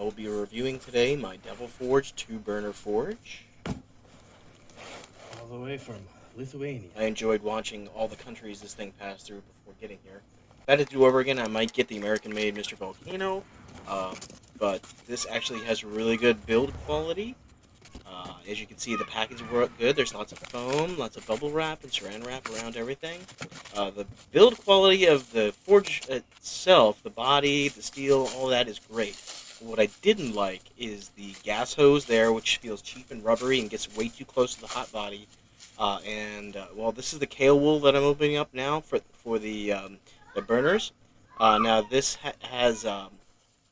will be reviewing today my Devil Forge 2-burner forge. All the way from Lithuania. I enjoyed watching all the countries this thing passed through before getting here. If I had to do over again, I might get the American-made Mr. Volcano, but this actually has really good build quality. As you can see, the packaging worked good. There's lots of foam, lots of bubble wrap and saran wrap around everything. The build quality of the forge itself, the body, the steel, all that is great. What I didn't like is the gas hose there, which feels cheap and rubbery and gets way too close to the hot body. Well, this is the kale wool that I'm opening up now for the burners. Now this has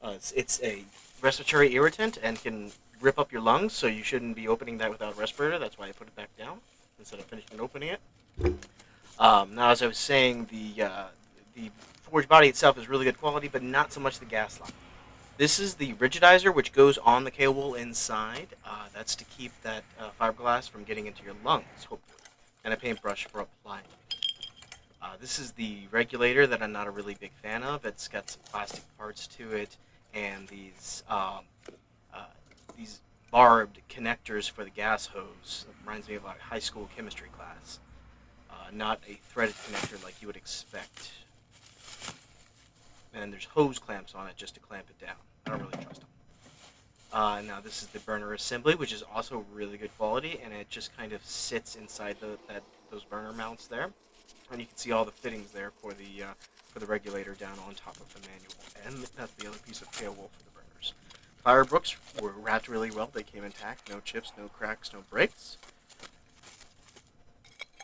it's a respiratory irritant and can rip up your lungs, so you shouldn't be opening that without a respirator. That's why I put it back down instead of finishing opening it. Now, as I was saying, the forge body itself is really good quality, but not so much the gas line. This is the rigidizer, which goes on the kale wool inside. That's to keep that fiberglass from getting into your lungs, hopefully, and a paintbrush for applying it. This is the regulator that I'm not a really big fan of. It's got some plastic parts to it, and these barbed connectors for the gas hose. It reminds me of a high school chemistry class. Not a threaded connector like you would expect. And there's hose clamps on it just to clamp it down. I don't really trust them. Now this is the burner assembly, which is also really good quality, and it just kind of sits inside those burner mounts there. And you can see all the fittings there for the regulator down on top of the manual. And that's the other piece of kale wool for the burners. Fire brooks were wrapped really well. They came intact, no chips, no cracks, no breaks.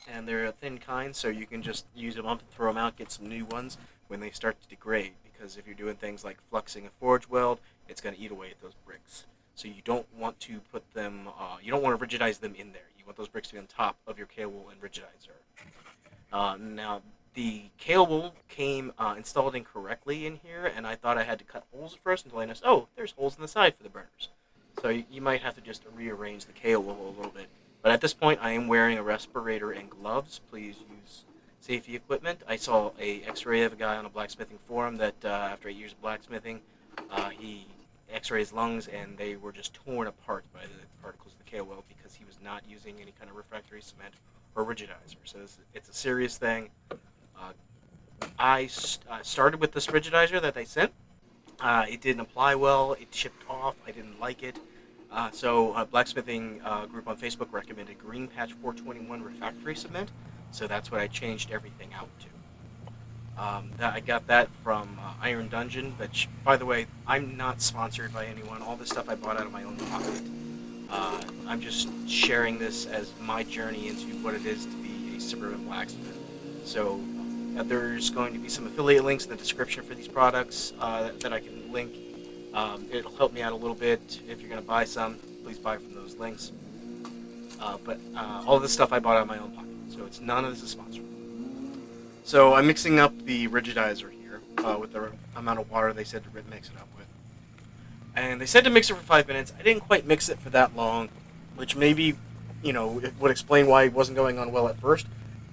And they're a thin kind, so you can just use them up and throw them out, get some new ones when they start to degrade. Because if you're doing things like fluxing a forge weld, it's going to eat away at those bricks. So you don't want to put them, you don't want to rigidize them in there. You want those bricks to be on top of your kale wool and rigidizer. Now, the kale wool came installed incorrectly in here, and I thought I had to cut holes at first until I noticed, oh, there's holes in the side for the burners. So you might have to just rearrange the kale wool a little bit. But at this point, I am wearing a respirator and gloves. Please use safety equipment. I saw a x-ray of a guy on a blacksmithing forum that after 8 years of blacksmithing, he x-rayed his lungs, and they were just torn apart by the particles of the kale wool because he was not using any kind of refractory cement or rigidizer. So it's a serious thing. I started with this rigidizer that they sent. It didn't apply well. It chipped off. I didn't like it. So a blacksmithing group on Facebook recommended Greenpatch 421 refractory cement. So that's what I changed everything out to. I got that from Iron Dungeon, which, by the way, I'm not sponsored by anyone. All this stuff I bought out of my own pocket. I'm just sharing this as my journey into what it is to be a suburban blacksmith. So there's going to be some affiliate links in the description for these products that I can link. It'll help me out a little bit. If you're going to buy some, please buy from those links. But all of this stuff I bought out of my own pocket, so none of this is sponsored. So I'm mixing up the rigidizer here with the amount of water they said to mix it up with. And they said to mix it for 5 minutes. I didn't quite mix it for that long, which maybe, it would explain why it wasn't going on well at first.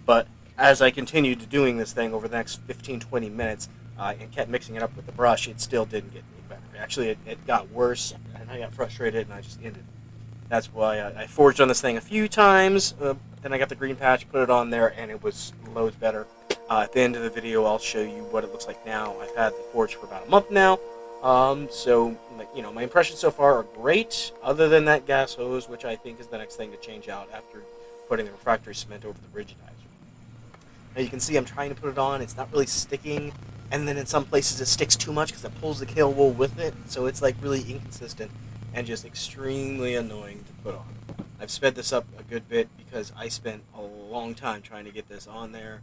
But as I continued doing this thing over the next 15-20 minutes and kept mixing it up with the brush, it still didn't get any better. Actually, it got worse, and I got frustrated, and I just ended. That's why I forged on this thing a few times. Then I got the Greenpatch, put it on there, and it was loads better. At the end of the video, I'll show you what it looks like now. I've had the forge for about a month now. So, my impressions so far are great, other than that gas hose, which I think is the next thing to change out after putting the refractory cement over the rigidizer. Now you can see I'm trying to put it on. It's not really sticking, and then in some places it sticks too much because it pulls the kale wool with it, so it's like really inconsistent and just extremely annoying to put on. I've sped this up a good bit because I spent a long time trying to get this on there,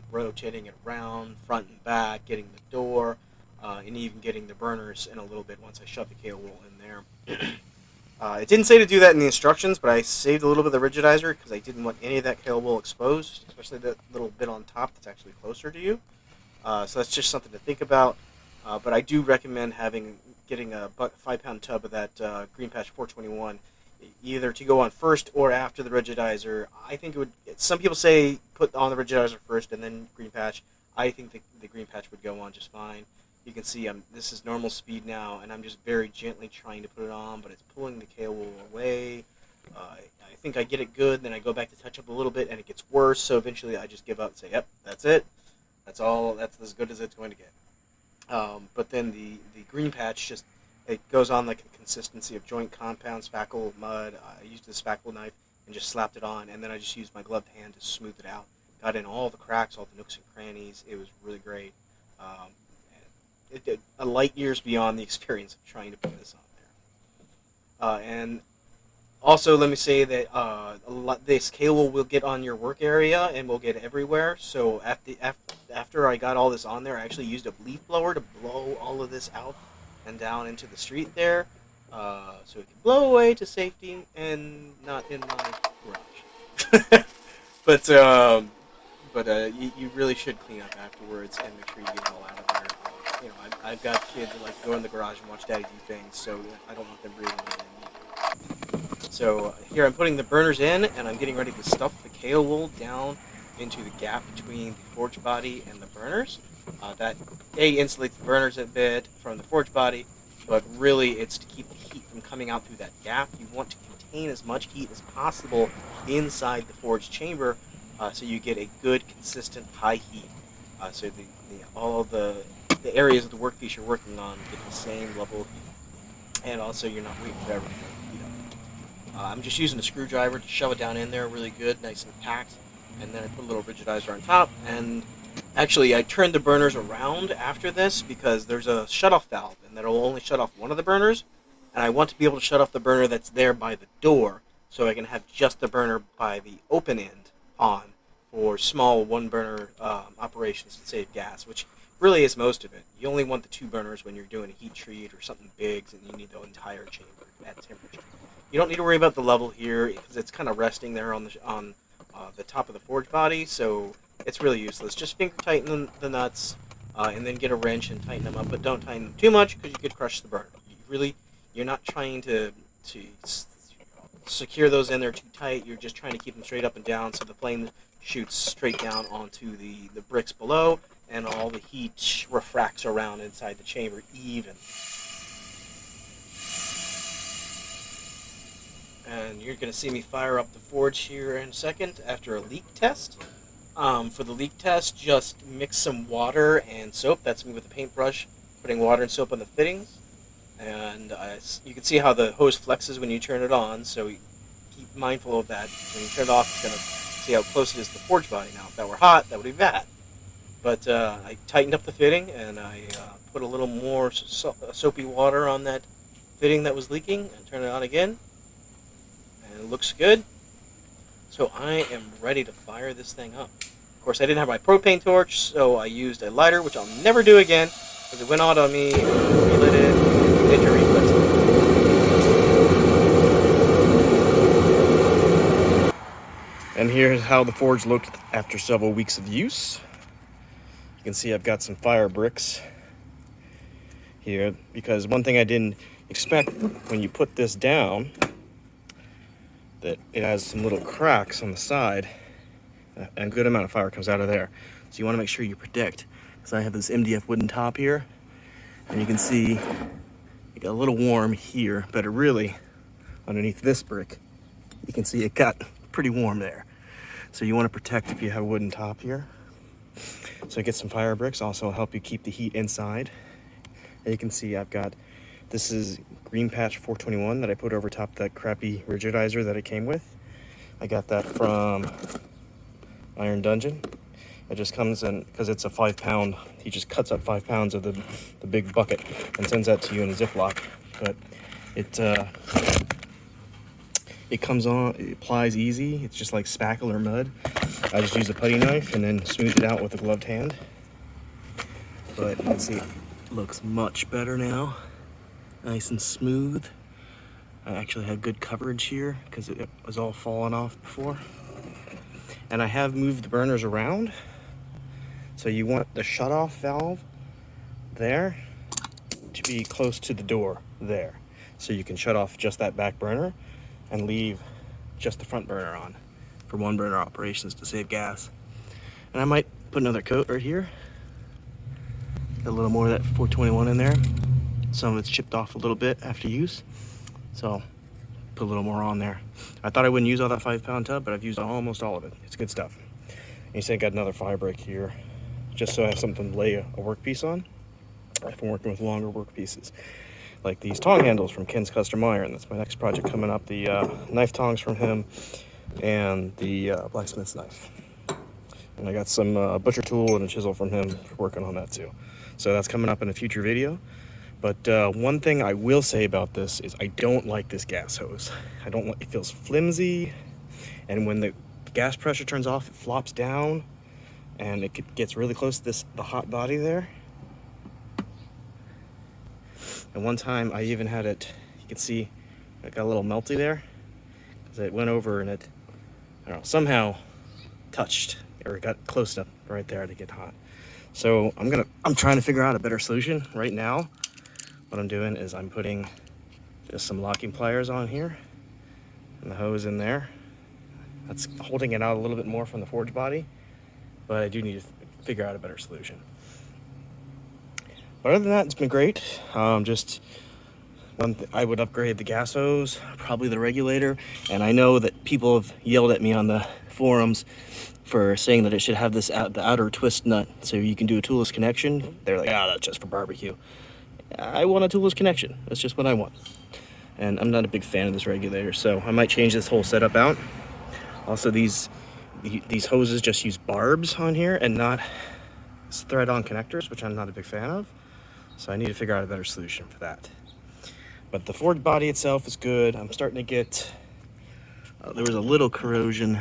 rotating it around, front and back, getting the door, and even getting the burners in a little bit once I shoved the kale wool in there. It didn't say to do that in the instructions, but I saved a little bit of the rigidizer because I didn't want any of that kale wool exposed, especially that little bit on top that's actually closer to you. So that's just something to think about. But I do recommend getting a 5-pound tub of that Greenpatch 421, either to go on first or after the rigidizer. I think it would. Some people say put on the rigidizer first and then Greenpatch. I think the Greenpatch would go on just fine. You can see this is normal speed now, and I'm just very gently trying to put it on, but it's pulling the kale wool away. I think I get it good, then I go back to touch up a little bit, and it gets worse, so eventually I just give up and say, yep, that's it. That's all. That's as good as it's going to get. But then the Greenpatch it goes on like a consistency of joint compound, spackle, mud. I used a spackle knife and just slapped it on, and then I just used my gloved hand to smooth it out. Got in all the cracks, all the nooks and crannies. It was really great. It did a light years beyond the experience of trying to put this on there. And also, let me say that this kale wool will get on your work area and will get everywhere. So after I got all this on there, I actually used a leaf blower to blow all of this out and down into the street there, so it can blow away to safety and not in my garage. but you really should clean up afterwards and make sure you get it all out of there. I've got kids that like to go in the garage and watch Daddy do things, so I don't want them breathing it in either. So here I'm putting the burners in, and I'm getting ready to stuff the kale wool down into the gap between the forge body and the burners. That insulates the burners a bit from the forge body, but really it's to keep the heat from coming out through that gap. You want to contain as much heat as possible inside the forge chamber, so you get a good, consistent, high heat. So all of the areas of the workpiece you're working on get the same level of heat, and also you're not waiting forever to heat up. I'm just using a screwdriver to shove it down in there really good, nice and packed, and then I put a little rigidizer on top. And actually, I turned the burners around after this because there's a shutoff valve, and that'll only shut off one of the burners, and I want to be able to shut off the burner that's there by the door, so I can have just the burner by the open end on for small one-burner operations to save gas, which really is most of it. You only want the 2 burners when you're doing a heat treat or something big, and you need the entire chamber at temperature. You don't need to worry about the level here because it's kind of resting there on the top of the forge body, so it's really useless. Just finger tighten the nuts, and then get a wrench and tighten them up, but don't tighten them too much because you could crush the burner. You're not trying to secure those in there too tight. You're just trying to keep them straight up and down so the flame shoots straight down onto the bricks below, and all the heat refracts around inside the chamber even. And you're going to see me fire up the forge here in a second after a leak test. For the leak test, just mix some water and soap. That's me with a paintbrush, putting water and soap on the fittings. And you can see how the hose flexes when you turn it on, so keep mindful of that. When you turn it off, it's going to see how close it is to the forge body. Now, if that were hot, that would be bad. But I tightened up the fitting, and I put a little more soapy water on that fitting that was leaking, and turn it on again. And it looks good. So I am ready to fire this thing up. Of course, I didn't have my propane torch, so I used a lighter, which I'll never do again, because it went out on me, relit it, ninja reflex. And here's how the forge looked after several weeks of use. You can see I've got some fire bricks here, because one thing I didn't expect when you put this down, that it has some little cracks on the side, and a good amount of fire comes out of there. So you want to make sure you protect. So I have this MDF wooden top here, and you can see it got a little warm here, but it really, underneath this brick, you can see it got pretty warm there. So you want to protect if you have a wooden top here. So get some fire bricks, also help you keep the heat inside. And you can see this is Greenpatch 421 that I put over top that crappy rigidizer that it came with. I got that from Iron Dungeon. It just comes in, because it's a 5-pound, he just cuts up 5 pounds of the big bucket and sends that to you in a Ziploc. But it comes on, it applies easy. It's just like spackle or mud. I just use a putty knife and then smooth it out with a gloved hand. But you can see it looks much better now. Nice and smooth. I actually had good coverage here because it was all falling off before. And I have moved the burners around. So you want the shutoff valve there to be close to the door there. So you can shut off just that back burner and leave just the front burner on for one burner operations to save gas. And I might put another coat right here. Got a little more of that 421 in there. Some of it's chipped off a little bit after use, so put a little more on there. I thought I wouldn't use all that 5-pound tub, but I've used almost all of it. It's good stuff. And you see I got another fire break here, just so I have something to lay a workpiece on if I'm working with longer workpieces. Like these tong handles from Ken's Custom Iron. That's my next project coming up. The knife tongs from him and the blacksmith's knife. And I got some butcher tool and a chisel from him working on that too. So that's coming up in a future video. But one thing I will say about this is I don't like this gas hose. I don't like, it feels flimsy, and when the gas pressure turns off, it flops down, and it gets really close to the hot body there. And one time I even had it, you can see it got a little melty there, because it went over and it, I don't know, somehow touched or got close enough right there to get hot. So I'm trying to figure out a better solution right now. What I'm doing is I'm putting just some locking pliers on here and the hose in there. That's holding it out a little bit more from the forge body, but I do need to figure out a better solution. But other than that, it's been great. Just I would upgrade the gas hose, probably the regulator, and I know that people have yelled at me on the forums for saying that it should have this the outer twist nut so you can do a toolless connection. They're like, that's just for barbecue. I want a toolless connection. That's just what I want. And I'm not a big fan of this regulator, so I might change this whole setup out. Also, these hoses just use barbs on here and not thread-on connectors, which I'm not a big fan of. So I need to figure out a better solution for that. But the forge body itself is good. I'm starting to get, there was a little corrosion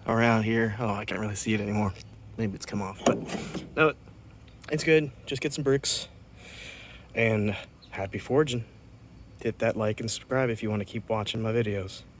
around here. Oh, I can't really see it anymore. Maybe it's come off, but no, it's good. Just get some bricks. And happy forging. Hit that like and subscribe if you want to keep watching my videos.